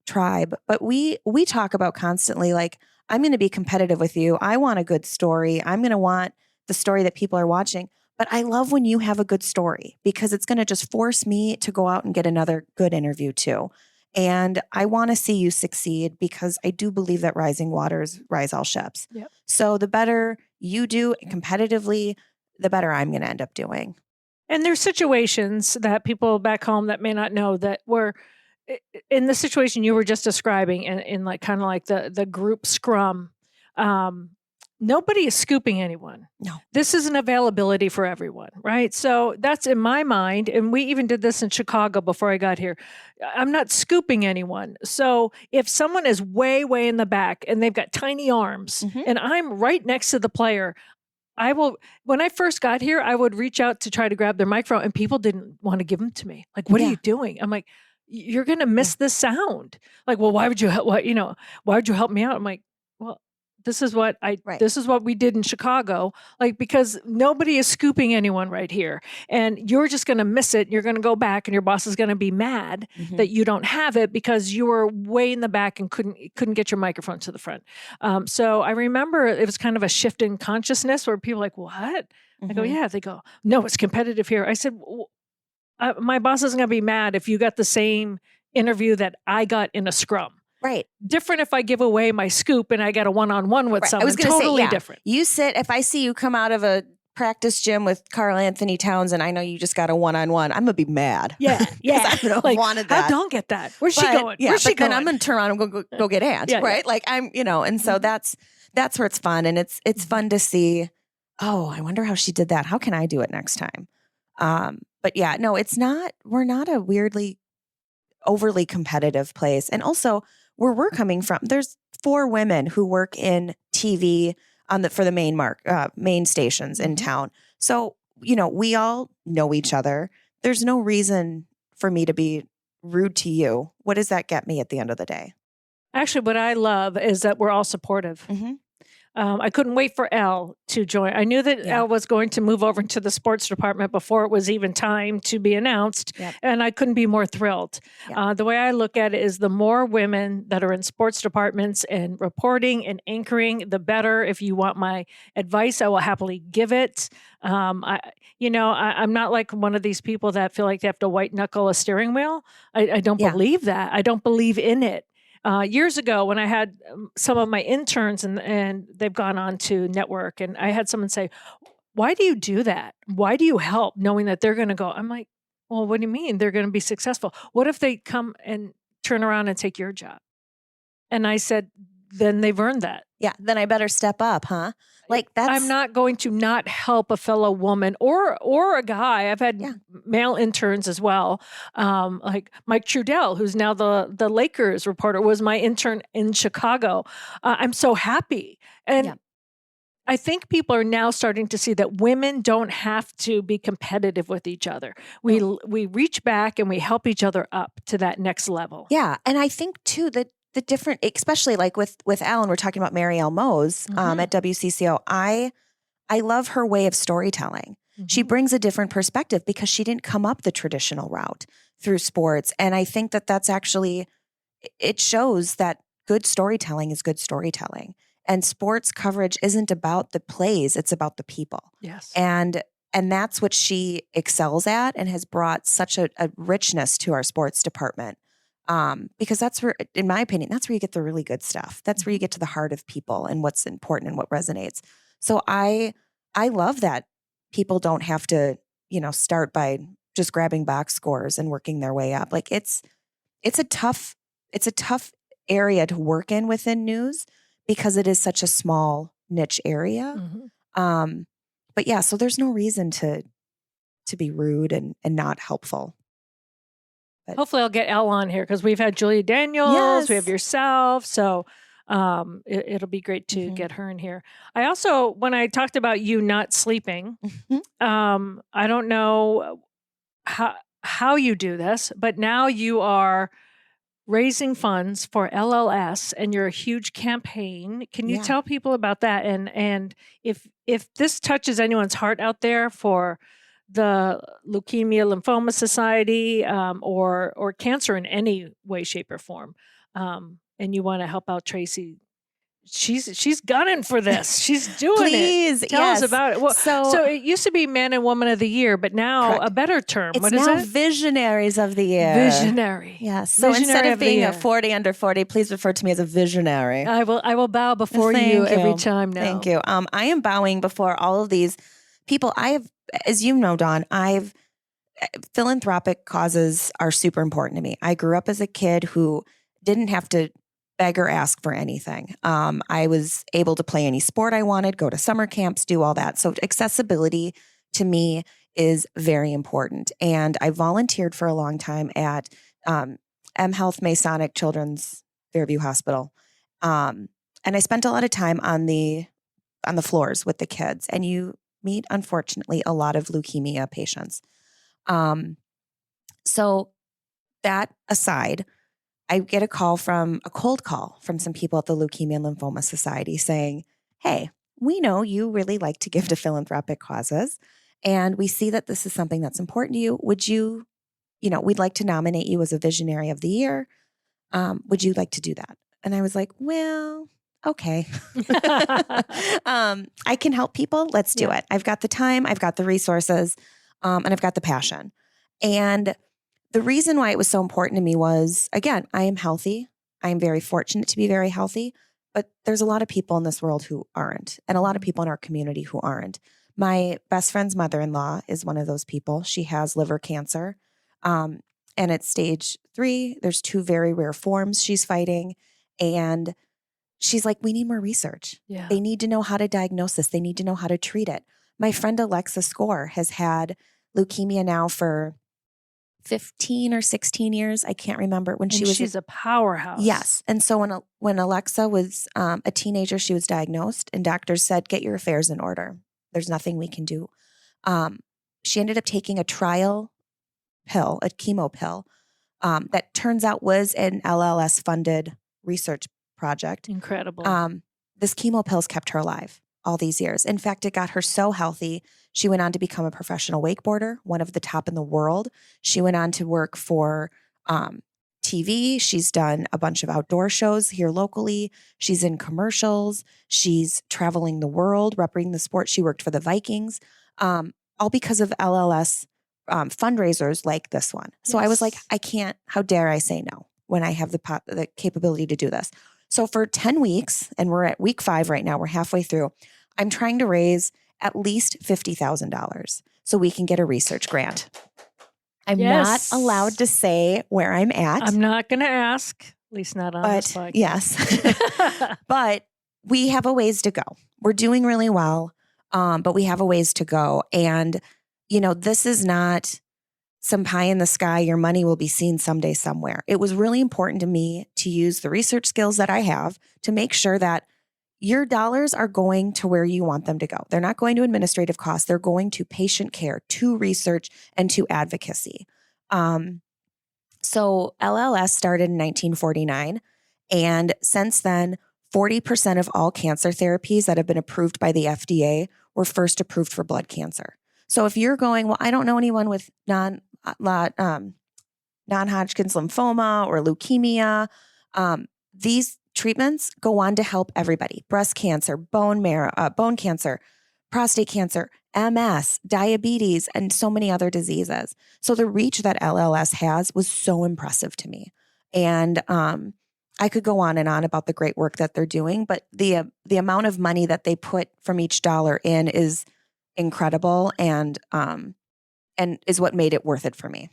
tribe, but we talk about constantly, like, I'm going to be competitive with you. I want a good story. I'm going to want the story that people are watching. But I love when you have a good story, because it's going to just force me to go out and get another good interview too. And I want to see you succeed, because I do believe that rising waters rise all ships. Yep. So the better you do competitively, the better I'm going to end up doing. And there's situations that people back home that may not know that were in the situation you were just describing, in like kind of like the group scrum. Nobody is scooping anyone. No. This is an availability for everyone, right? So that's in my mind, and we even did this in Chicago before I got here. I'm not scooping anyone. So if someone is way, way in the back and they've got tiny arms and I'm right next to the player, when I first got here, I would reach out to try to grab their microphone, and people didn't want to give them to me. Like, what are you doing? I'm like, you're going to miss this sound. Like, well, why would you help me out? I'm like, well, this is what we did in Chicago, like, because nobody is scooping anyone right here, and you're just going to miss it. You're going to go back, and your boss is going to be mad that you don't have it because you were way in the back and couldn't get your microphone to the front. So I remember it was kind of a shift in consciousness where people were like, what? I go, yeah. They go, no, it's competitive here. I said, my boss isn't going to be mad if you got the same interview that I got in a scrum. Right. Different if I give away my scoop and I get a one-on-one with someone. I was going to say, different. You if I see you come out of a practice gym with Carl Anthony Towns and I know you just got a one-on-one, I'm going to be mad. Yeah. I would have wanted that. I don't get that. Where's she going? Yeah, Where's she going? Then I'm going to turn around and go get Aunt. Right. Yeah. Like and so that's where it's fun. And it's fun to see, I wonder how she did that. How can I do it next time? But yeah, no, we're not a weirdly overly competitive place. And also where we're coming from, there's 4 women who work in TV for the main stations in town. So, we all know each other. There's no reason for me to be rude to you. What does that get me at the end of the day? Actually, what I love is that we're all supportive. I couldn't wait for Elle to join. I knew that Elle was going to move over into the sports department before it was even time to be announced, and I couldn't be more thrilled. The way I look at it is the more women that are in sports departments and reporting and anchoring, the better. If you want my advice, I will happily give it. I'm not like one of these people that feel like they have to white knuckle a steering wheel. I don't believe that. I don't believe in it. Years ago, when I had some of my interns and they've gone on to network, and I had someone say, why do you do that? Why do you help knowing that they're going to go? I'm like, well, what do you mean they're going to be successful? What if they come and turn around and take your job? And I said, then they've earned that. Yeah. Then I better step up, huh? Like I'm not going to not help a fellow woman or a guy. I've had male interns as well. Like Mike Trudell, who's now the Lakers reporter, was my intern in Chicago. I'm so happy. And I think people are now starting to see that women don't have to be competitive with each other. We reach back and we help each other up to that next level. Yeah. And I think too that the different, especially like with Alan, we're talking about Mary L. Mose at WCCO. I love her way of storytelling. She brings a different perspective because she didn't come up the traditional route through sports. And I think that that's actually, it shows that good storytelling is good storytelling. And sports coverage isn't about the plays, it's about the people. Yes. And that's what she excels at and has brought such a richness to our sports department. Because that's where, in my opinion, that's where you get the really good stuff. That's where you get to the heart of people and what's important and what resonates. So I love that people don't have to, start by just grabbing box scores and working their way up. Like it's a tough area to work in within news because it is such a small niche area. But yeah, so there's no reason to be rude and not helpful. But hopefully I'll get Elle on here because we've had Julia Daniels, we have yourself. So it'll be great to get her in here. I also, when I talked about you not sleeping, I don't know how you do this, but now you are raising funds for LLS and you're a huge campaign. Can you tell people about that? And if this touches anyone's heart out there for the Leukemia Lymphoma Society or cancer in any way, shape, or form, and you want to help out Tracy, she's gunning for this. She's doing it. Tell us about it. Well, so it used to be Man and Woman of the Year, but now a better term. It's what is now it? Visionaries of the Year. Visionary. Yes. So instead of being a 40 under 40, please refer to me as a visionary. I will bow before you every time now. Thank you. I am bowing before all of these people. I have, as you know, Dawn, philanthropic causes are super important to me. I grew up as a kid who didn't have to beg or ask for anything. I was able to play any sport I wanted, go to summer camps, do all that. So accessibility to me is very important. And I volunteered for a long time at M Health Masonic Children's Fairview Hospital. And I spent a lot of time on the floors with the kids. And you meet, unfortunately, a lot of leukemia patients. So that aside, I get a cold call from some people at the Leukemia and Lymphoma Society saying, hey, we know you really like to give to philanthropic causes, and we see that this is something that's important to you. Would you, we'd like to nominate you as a Visionary of the Year. Would you like to do that? And I was like, well, okay. I can help people. Let's do it. I've got the time. I've got the resources, and I've got the passion. And the reason why it was so important to me was, again, I am healthy. I am very fortunate to be very healthy, but there's a lot of people in this world who aren't, and a lot of people in our community who aren't. My best friend's mother-in-law is one of those people. She has liver cancer, and it's stage 3. There's 2 very rare forms she's fighting, and she's like, we need more research. Yeah. They need to know how to diagnose this. They need to know how to treat it. My friend Alexa Score has had leukemia now for 15 or 16 years. I can't remember when she's a powerhouse. Yes. And so when Alexa was a teenager, she was diagnosed and doctors said, get your affairs in order. There's nothing we can do. She ended up taking a trial pill, a chemo pill, that turns out was an LLS funded research project. Incredible. This chemo pills kept her alive all these years. In fact, it got her so healthy. She went on to become a professional wakeboarder, one of the top in the world. She went on to work for TV. She's done a bunch of outdoor shows here locally. She's in commercials. She's traveling the world, representing the sport. She worked for the Vikings, all because of LLS fundraisers like this one. So I was like, I can't, how dare I say no when I have the capability to do this. So for 10 weeks, and we're at week 5 right now, we're halfway through, I'm trying to raise at least $50,000 so we can get a research grant. I'm not allowed to say where I'm at. I'm not going to ask. least not on this But podcast. yes, but we have a ways to go. We're doing really well, but we have a ways to go. And, this is not some pie in the sky. Your money will be seen someday somewhere. It was really important to me to use the research skills that I have to make sure that your dollars are going to where you want them to go. They're not going to administrative costs. They're going to patient care, to research, and to advocacy. So LLS started in 1949. And since then, 40% of all cancer therapies that have been approved by the FDA were first approved for blood cancer. So if you're going, well, I don't know anyone with non-Hodgkin's lymphoma or leukemia, these treatments go on to help everybody: breast cancer, bone cancer, prostate cancer, MS, diabetes, and so many other diseases. So the reach that LLS has was so impressive to me. And I could go on and on about the great work that they're doing, but the amount of money that they put from each dollar in is incredible, and is what made it worth it for me.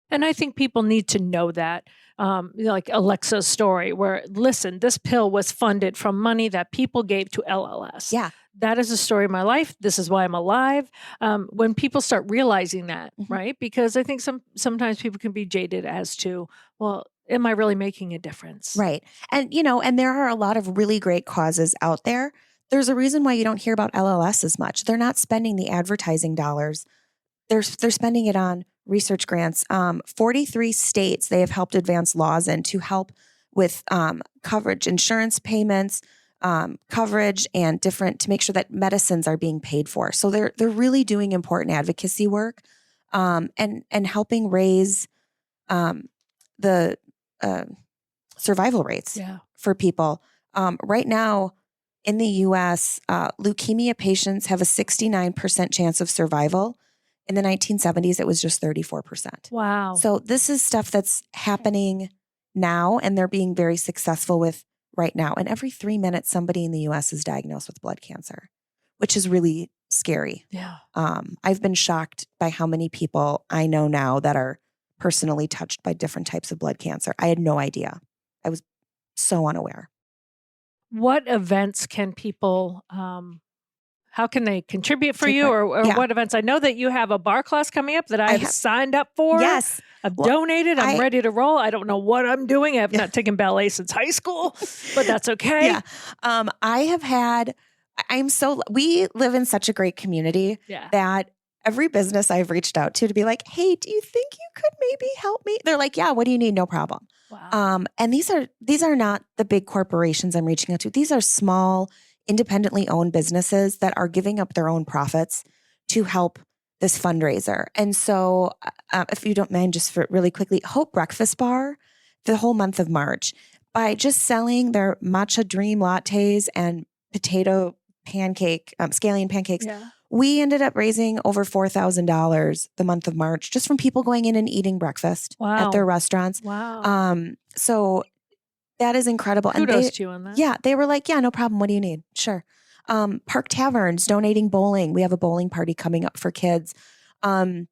And I think people need to know that, like Alexa's story, where, listen, this pill was funded from money that people gave to LLS. Yeah. That is the story of my life. This is why I'm alive. When people start realizing that, right? Because I think sometimes people can be jaded as to, well, am I really making a difference? Right. And, and there are a lot of really great causes out there. There's a reason why you don't hear about LLS as much. They're not spending the advertising dollars. They're spending it on research grants. 43 states they have helped advance laws in to help with coverage, insurance payments, coverage, and to make sure that medicines are being paid for. So they're really doing important advocacy work, and helping raise the survival rates for people. Right now in the U.S., leukemia patients have a 69% chance of survival. In the 1970s, it was just 34%. Wow. So this is stuff that's happening now, and they're being very successful with right now. And every 3 minutes, somebody in the U.S. is diagnosed with blood cancer, which is really scary. Yeah. I've been shocked by how many people I know now that are personally touched by different types of blood cancer. I had no idea. I was so unaware. What events can people, how can they contribute for you, or what events? I know that you have a bar class coming up that I've signed up for. Yes. I've donated. I'm ready to roll. I don't know what I'm doing. I have not taken ballet since high school, but that's okay. Yeah. We live in such a great community that every business I've reached out to be like, hey, do you think you could maybe help me? They're like, yeah, what do you need? No problem. Wow. And these are not the big corporations I'm reaching out to. These are small, independently owned businesses that are giving up their own profits to help this fundraiser. And so if you don't mind, just for really quickly, Hope Breakfast Bar, the whole month of March, by just selling their matcha dream lattes and potato pancake, scallion pancakes, we ended up raising over $4,000 the month of March just from people going in and eating breakfast at their restaurants. Wow. So that is incredible. Kudos to you on that. Yeah, they were like, yeah, no problem. What do you need? Sure. Park Taverns donating bowling. We have a bowling party coming up for kids. David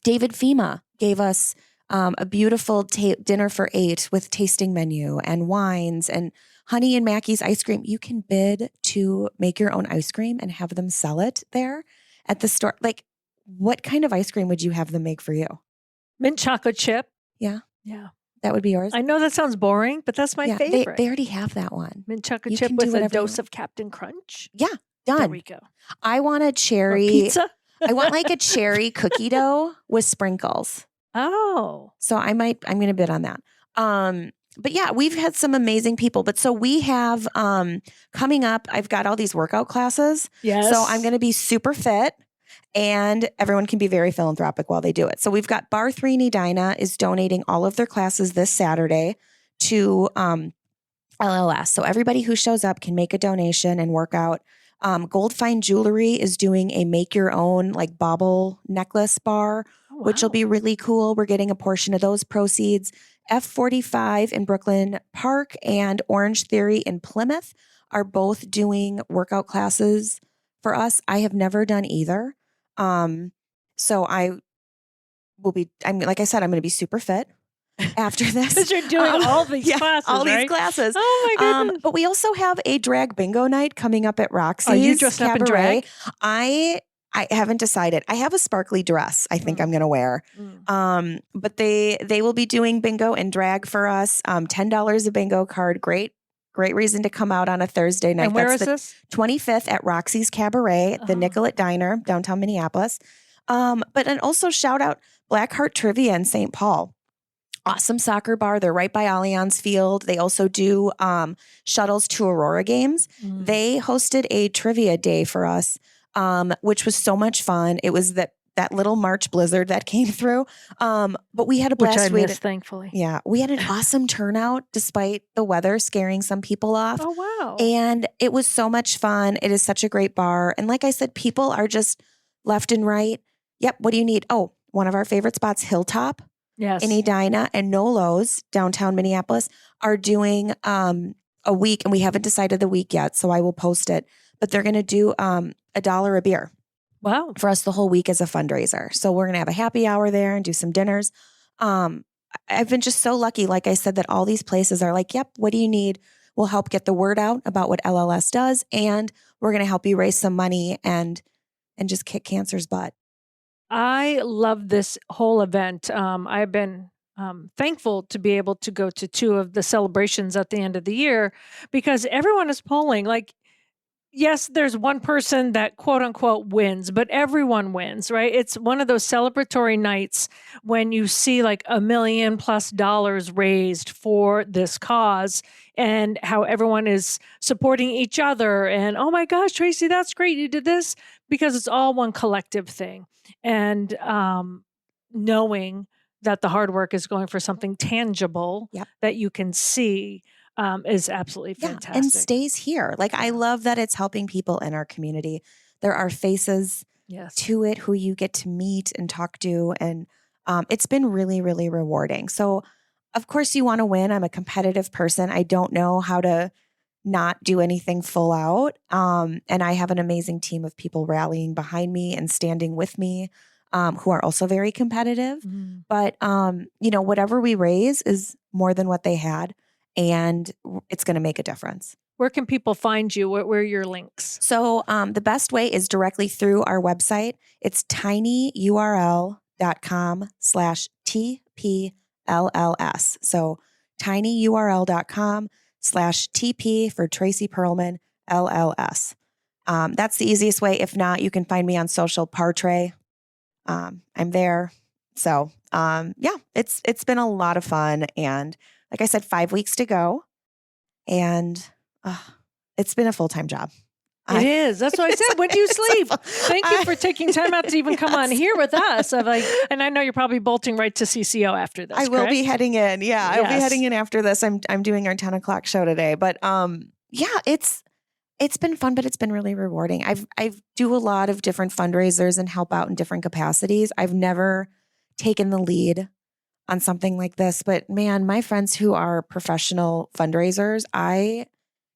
FEMA gave us a beautiful dinner for 8 with tasting menu and wines and Honey and Mackie's ice cream. You can bid to make your own ice cream and have them sell it there at the store. Like, what kind of ice cream would you have them make for you? Mint chocolate chip. Yeah. Yeah. That would be yours? I know that sounds boring, but that's my favorite. They already have that one. Mint chocolate chip with a dose of Captain Crunch. Yeah, done. There we go. I want a cherry. Pizza? I want like a cherry cookie dough with sprinkles. Oh. So I'm going to bid on that. But yeah, we've had some amazing people. But so we have coming up, I've got all these workout classes. Yes. So I'm going to be super fit. And everyone can be very philanthropic while they do it. So we've got Bar 3 in Edina is donating all of their classes this Saturday to LLS. So everybody who shows up can make a donation and work out. Gold Fine Jewelry is doing a make your own like bauble necklace bar, which will be really cool. We're getting a portion of those proceeds. F45 in Brooklyn Park and Orange Theory in Plymouth are both doing workout classes for us. I have never done either. So like I said, I'm going to be super fit. after this. Because you're doing all these classes, all right? these classes. Oh my goodness. But we also have a drag bingo night coming up at Roxy's. Are you dressed up in Cabaret. drag? I haven't decided. I have a sparkly dress I think I'm going to wear. But they will be doing bingo and drag for us. $10 a bingo card. Great reason to come out on a Thursday night. And where That's is this? 25th at Roxy's Cabaret, the Nicollet Diner, downtown Minneapolis. But then also shout out Blackheart Trivia in St. Paul. Awesome soccer bar. They're right by Allianz Field. They also do shuttles to Aurora games. They hosted a trivia day for us, which was so much fun. It was that little March blizzard that came through. But we had a blast. Which I missed, thankfully. Yeah. We had an awesome turnout despite the weather scaring some people off. Oh, wow. And it was so much fun. It is such a great bar. And like I said, people are just left and right. Yep. What do you need? Oh, one of our favorite spots, Hilltop. Yes. In Edina and Nolo's, downtown Minneapolis, are doing a week, and we haven't decided the week yet, so I will post it. But they're going to do $1 a beer. Wow. For us the whole week as a fundraiser. So we're going to have a happy hour there and do some dinners. I've been just so lucky, like I said, that all these places are like, yep, what do you need? We'll help get the word out about what LLS does, and we're going to help you raise some money and just kick cancer's butt. I love this whole event. I've been thankful to be able to go to 2 of the celebrations at the end of the year because everyone is polling. Like, yes, there's one person that quote unquote wins, but everyone wins, right? It's one of those celebratory nights when you see like $1 million+ raised for this cause and how everyone is supporting each other. And, oh my gosh, Tracy, that's great. You did this, because it's all one collective thing. And knowing that the hard work is going for something tangible that you can see is absolutely fantastic. And stays here. Like, I love that it's helping people in our community. There are faces to it who you get to meet and talk to. And it's been really, really rewarding. So, of course, you want to win. I'm a competitive person. I don't know how to not do anything full out. And I have an amazing team of people rallying behind me and standing with me, who are also very competitive. But, whatever we raise is more than what they had, and it's going to make a difference. Where can people find you? Where are your links? So the best way is directly through our website. It's tinyurl.com/TPLLS. So tinyurl.com/TP for Tracy Perlman, LLS. That's the easiest way. If not, you can find me on social, Partray. I'm there. So, it's been a lot of fun. And like I said, 5 weeks to go. And it's been a full-time job. It is. That's what I said. When do you sleep? Thank you for taking time out to even come on here with us. And I know you're probably bolting right to CCO after this. I will be heading in. Yeah, I'll be heading in after this. I'm doing our 10:00 show today. But it's been fun, but it's been really rewarding. I do a lot of different fundraisers and help out in different capacities. I've never taken the lead on something like this, but man, my friends who are professional fundraisers, I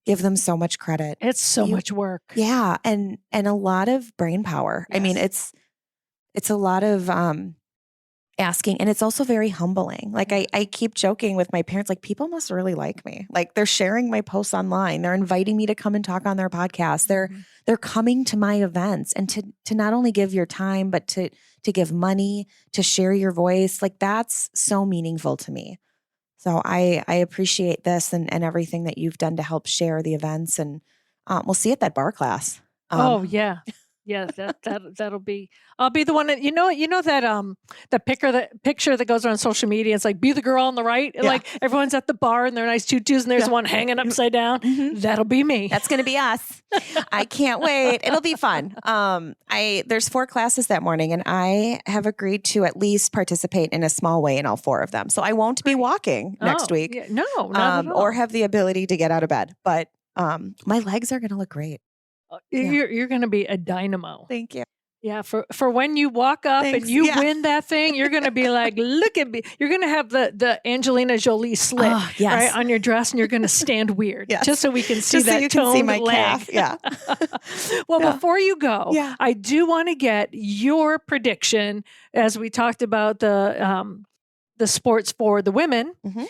give them so much credit. It's so much work. Yeah. And a lot of brain power. Yes. I mean, it's a lot of asking, and it's also very humbling. Like I keep joking with my parents, like, people must really like me. Like, they're sharing my posts online. They're inviting me to come and talk on their podcast. They're coming to my events, and to not only give your time, but to give money, to share your voice. Like, that's so meaningful to me. So I appreciate this and everything that you've done to help share the events. And we'll see you at that bar class. Yeah. Yeah, that'll be. I'll be the one that you know that the picture that goes around social media. It's like, be the girl on the right. Yeah. Like, everyone's at the bar in their nice tutus, and there's one hanging upside down. Mm-hmm. That'll be me. That's gonna be us. I can't wait. It'll be fun. There's 4 classes that morning, and I have agreed to at least participate in a small way in all 4 of them. So I won't be walking next week. Yeah, no, not at all. Or have the ability to get out of bed. But my legs are gonna look great. You're going to be a dynamo. Thank you. Yeah, for when you walk up and you win that thing, you're going to be like, look at me. You're going to have the Angelina Jolie slit right on your dress, and you're going to stand weird just so we can see that toned leg. Calf. Yeah. Before you go, I do want to get your prediction, as we talked about the the sports for the women, Mhm.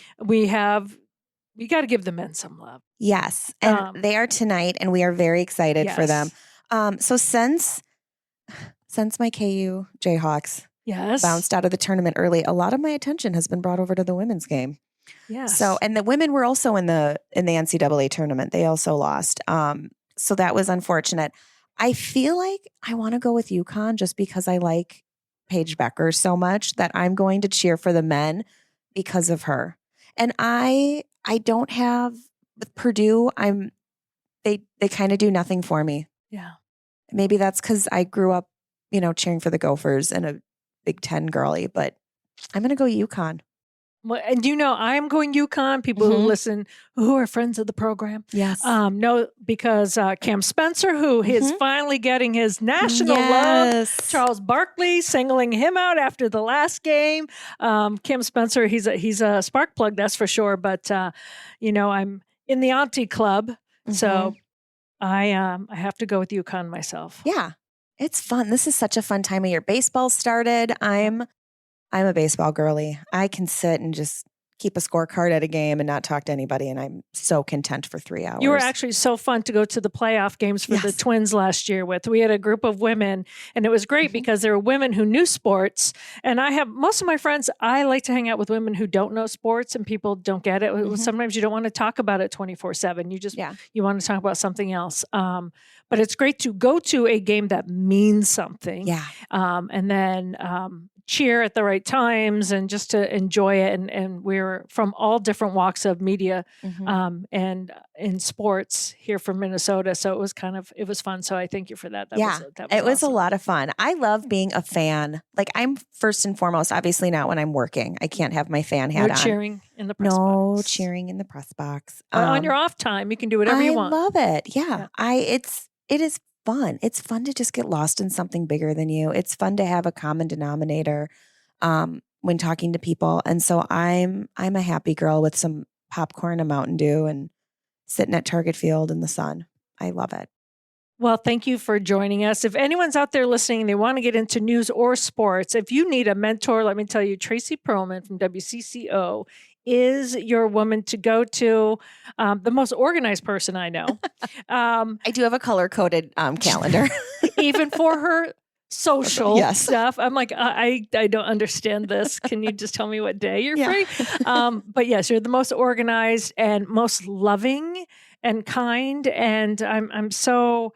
you got to give the men some love. Yes. And they are tonight, and we are very excited for them. So since my KU Jayhawks bounced out of the tournament early, a lot of my attention has been brought over to the women's game. Yes. So, and the women were also in the NCAA tournament. They also lost. So that was unfortunate. I feel like I want to go with UConn just because I like Paige Becker so much that I'm going to cheer for the men because of her. And I don't have with Purdue. They kind of do nothing for me. Yeah. Maybe that's because I grew up, cheering for the Gophers and a Big Ten girly, but I'm going to go UConn. Well, and I'm going UConn. People who listen, who are friends of the program, know because Cam Spencer, who is finally getting his national love, Charles Barkley singling him out after the last game. Cam Spencer, he's a spark plug, that's for sure. But I'm in the Auntie Club, so I have to go with UConn myself. Yeah, it's fun. This is such a fun time of year. Baseball started. I'm a baseball girly. I can sit and just keep a scorecard at a game and not talk to anybody, and I'm so content for 3 hours. You were actually so fun to go to the playoff games for the Twins last year with. We had a group of women, and it was great because there were women who knew sports. And I have most of my friends, I like to hang out with women who don't know sports, and people don't get it. Sometimes you don't want to talk about it 24/7. You just you want to talk about something else. But it's great to go to a game that means something. Yeah. And then cheer at the right times and just to enjoy it. And we're from all different walks of media and in sports here from Minnesota. So it was fun. So I thank you for that. It was awesome. a lot of fun. I love being a fan. Like I'm first and foremost, obviously not when I'm working. I can't have my fan hat on. No cheering in the press box. No cheering in the press box. On your off time, you can do whatever you want. I love it. Yeah. It is fun. It's fun to just get lost in something bigger than you. It's fun to have a common denominator when talking to people. And so I'm a happy girl with some popcorn and Mountain Dew and sitting at Target Field in the sun. I love it. Well, thank you for joining us. If anyone's out there listening, they want to get into news or sports, if you need a mentor, let me tell you, Tracy Perlman from WCCO is your woman to go to, the most organized person I know. I do have a color-coded calendar. Even for her social stuff. I'm like, I don't understand this. Can you just tell me what day you're free? But yes, you're the most organized and most loving and kind. And I'm so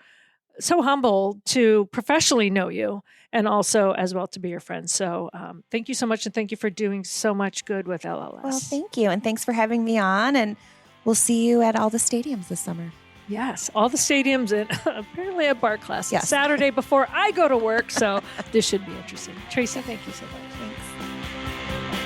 humble to professionally know you and also as well to be your friend. So thank you so much. And thank you for doing so much good with LLS. Well, thank you. And thanks for having me on. And we'll see you at all the stadiums this summer. Yes, all the stadiums and apparently a bar class Saturday before I go to work. So this should be interesting. Tracy, thank you so much. Thanks.